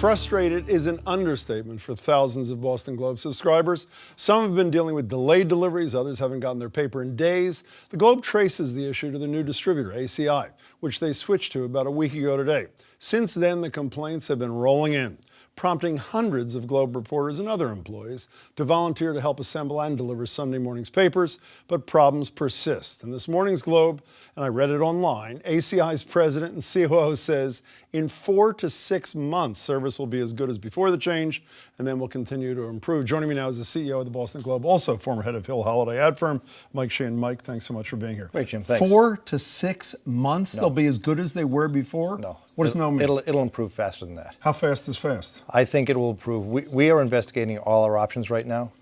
Frustrated is an understatement for thousands of Boston Globe subscribers. Some have been dealing with delayed deliveries, others haven't gotten their paper in days. The Globe traces the issue to the new distributor, ACI, which they switched to about a week ago today. Since then, the complaints have been rolling in, prompting hundreds of Globe reporters and other employees to volunteer to help assemble and deliver Sunday morning's papers, but problems persist. In this morning's Globe, and I read it online, ACI's president and COO says in 4 to 6 months, service will be as good as before the change, and then will continue to improve. Joining me now is the CEO of the Boston Globe, also former head of Hill Holliday ad firm, Mike Sheehan. Mike, thanks so much for being here. Great, Jim, thanks. 4 to 6 months, No. They'll be as good as they were before? No. What does no mean? It'll improve faster than that. How fast is fast? I think it will improve. We are investigating all our options right now,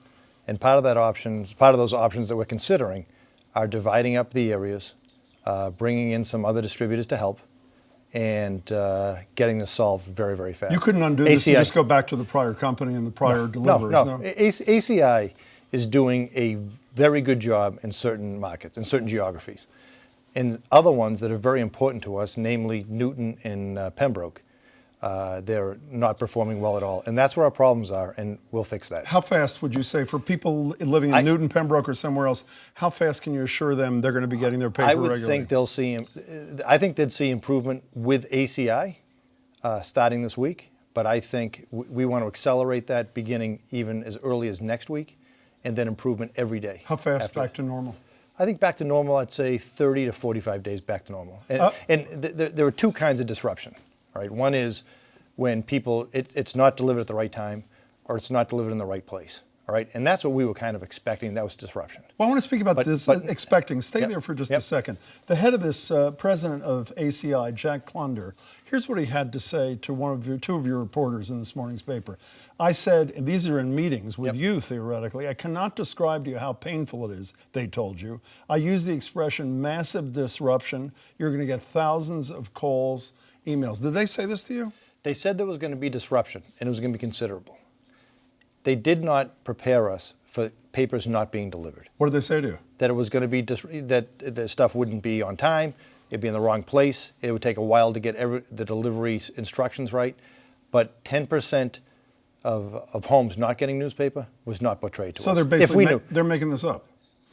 and part of those options that we're considering are dividing up the areas, bringing in some other distributors to help, and getting this solved very, very fast. You couldn't undo this and just go back to the prior company and the prior deliverers, no? ACI is doing a very good job in certain markets, in certain geographies. In other ones that are very important to us, namely Newton and Pembroke, they're not performing well at all. And that's where our problems are, and we'll fix that. How fast would you say, for people living in Newton, Pembroke, or somewhere else, how fast can you assure them they're going to be getting their paper regularly? I think they'd see improvement with ACI starting this week, but I think we want to accelerate that beginning even as early as next week, and then improvement every day. How fast back to normal? I think back to normal, I'd say 30 to 45 days back to normal. And there are two kinds of disruption, right? One is when it's not delivered at the right time, or it's not delivered in the right place, all right? And that's what we were kind of expecting. That was disruption. Well, I want to speak about expecting. Stay there for just a second. The head of this, president of ACI, Jack Klunder, here's what he had to say to two of your reporters in this morning's paper. I said, and these are in meetings with you theoretically, I cannot describe to you how painful it is, they told you. I use the expression massive disruption. You're going to get thousands of calls, emails. Did they say this to you? They said there was going to be disruption, and it was going to be considerable. They did not prepare us for papers not being delivered. What did they say to you? That it was going to be, that the stuff wouldn't be on time, it'd be in the wrong place, it would take a while to get the delivery instructions right, but 10% of homes not getting newspaper was not portrayed to us. So they're basically they're making this up.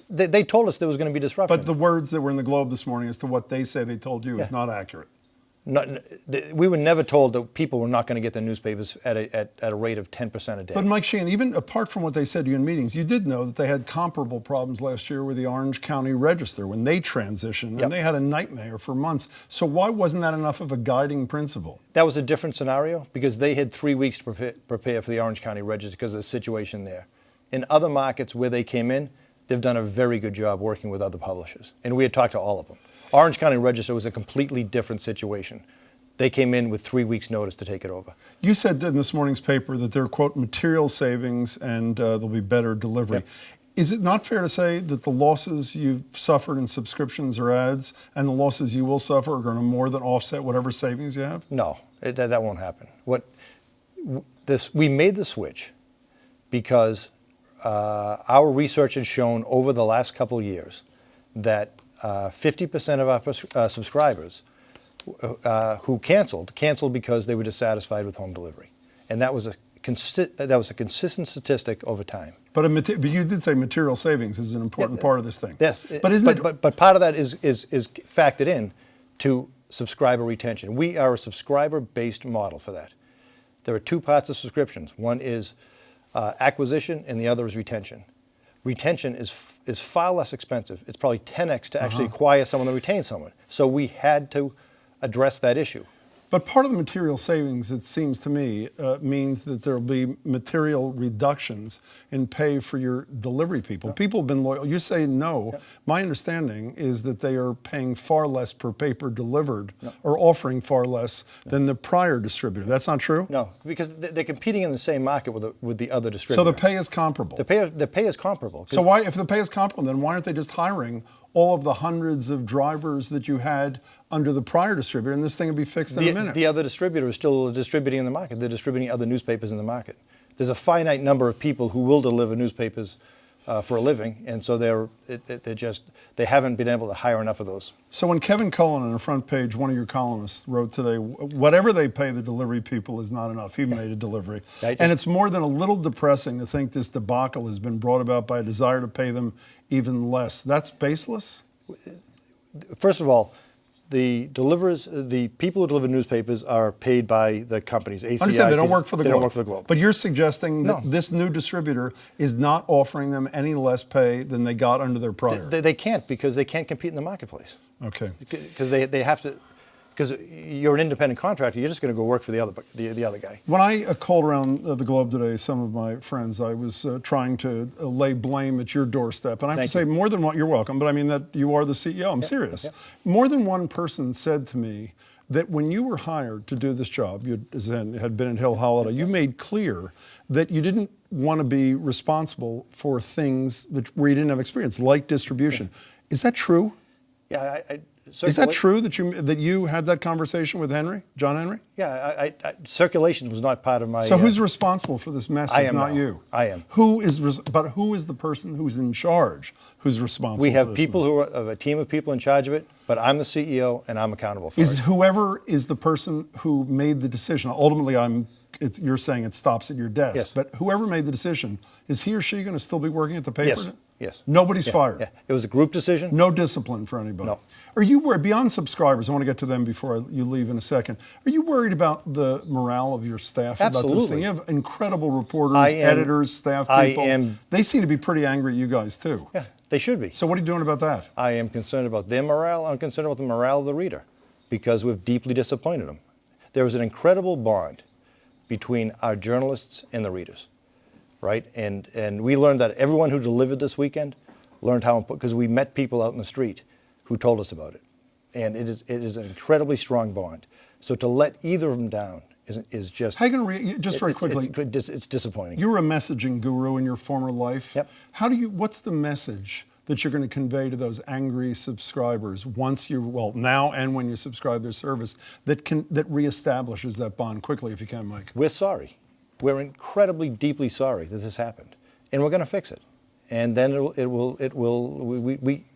They told us there was going to be disruption. But the words that were in the Globe this morning as to what they say they told you is not accurate. We were never told that people were not going to get their newspapers at a rate of 10% a day. But Mike Sheehan, even apart from what they said to you in meetings, you did know that they had comparable problems last year with the Orange County Register when they transitioned, and they had a nightmare for months. So why wasn't that enough of a guiding principle? That was a different scenario because they had 3 weeks to prepare for the Orange County Register because of the situation there. In other markets where they came in, they've done a very good job working with other publishers, and we had talked to all of them. Orange County Register was a completely different situation. They came in with 3 weeks' notice to take it over. You said in this morning's paper that there are, quote, material savings and there'll be better delivery. Is it not fair to say that the losses you've suffered in subscriptions or ads and the losses you will suffer are going to more than offset whatever savings you have? No, that won't happen. We made the switch because our research has shown over the last couple of years that 50% of our subscribers who canceled because they were dissatisfied with home delivery, and that was a consistent statistic over time. But you did say material savings is an important part of this thing. Yes, but part of that is factored in to subscriber retention. We are a subscriber-based model for that. There are two parts of subscriptions. One is acquisition, and the other is retention. Retention is far less expensive. It's probably 10x to actually acquire someone and retain someone. So we had to address that issue. But part of the material savings, it seems to me, means that there will be material reductions in pay for your delivery people. People have been loyal. You say no. My understanding is that they are paying far less per paper delivered or offering far less than the prior distributor. That's not true? No, because they're competing in the same market with the other distributor. So the pay is comparable? The pay is comparable. So if the pay is comparable, then why aren't they just hiring all of the hundreds of drivers that you had under the prior distributor, and this thing would be fixed in a minute? The other distributor is still distributing in the market. They're distributing other newspapers in the market. There's a finite number of people who will deliver newspapers for a living, and so they haven't been able to hire enough of those. So when Kevin Cullen on the front page, one of your columnists wrote today, whatever they pay the delivery people is not enough. He made a delivery. And it's more than a little depressing to think this debacle has been brought about by a desire to pay them even less. That's baseless? First of all, the people who deliver newspapers are paid by the companies. ACI, I understand they don't work for the Globe. They don't work for the Globe. But you're suggesting that this new distributor is not offering them any less pay than they got under their prior. They can't, because they can't compete in the marketplace. Okay. Because they have to. Because you're an independent contractor, you're just going to go work for the other guy. When I called around the Globe today, some of my friends, I was trying to lay blame at your doorstep. And I have to say, more than one, you're welcome, but I mean that you are the CEO. I'm serious. Yep. More than one person said to me that when you were hired to do this job, you had been at Hill Holliday, you made clear that you didn't want to be responsible for things where you didn't have experience, like distribution. Is that true? Yeah, is that true that you had that conversation with John Henry? Yeah, circulation was not part of my. So who's responsible for this mess? I am not you. I am. But who is the person who's in charge? Who's responsible? We have for this people who are a team of people in charge of it, but I'm the CEO and I'm accountable for it. Whoever is the person who made the decision? Ultimately, you're saying it stops at your desk. Yes. But whoever made the decision, is he or she going to still be working at the paper? Yes. Yes. Nobody's fired. Yeah. It was a group decision. No discipline for anybody. No. Are you worried, beyond subscribers, I want to get to them before you leave in a second, are you worried about the morale of your staff about this thing? You have incredible reporters, editors, staff people. They seem to be pretty angry at you guys too. Yeah, they should be. So what are you doing about that? I am concerned about their morale. I'm concerned about the morale of the reader, because we've deeply disappointed them. There was an incredible bond between our journalists and the readers, right? And we learned that everyone who delivered this weekend learned how important, because we met people out in the street who told us about it. And it is an incredibly strong bond. So to let either of them down is just... How are you gonna just very quickly, it's disappointing. You were a messaging guru in your former life. Yep. What's the message that you're going to convey to those angry subscribers now and when you subscribe their service that reestablishes that bond quickly, if you can, Mike? We're sorry. We're incredibly, deeply sorry that this happened, and we're going to fix it. And then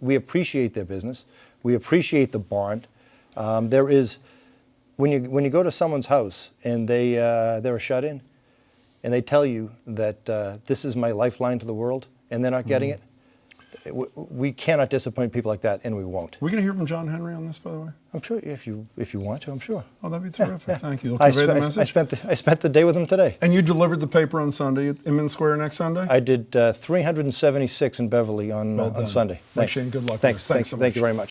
we appreciate their business. We appreciate the bond. There is, when you go to someone's house and they're a shut-in, and they tell you that this is my lifeline to the world, and they're not getting it, we cannot disappoint people like that, and we won't. We're going to hear from John Henry on this, by the way? I'm sure, if you want to, I'm sure. Oh, that'd be terrific. Yeah. Thank you. You'll I convey the message? I spent the day with him today. And you delivered the paper on Sunday at Inman Square next Sunday? I did 376 in Beverly on Sunday. Thanks. Shane, good luck. Thanks. So much. Thank you very much.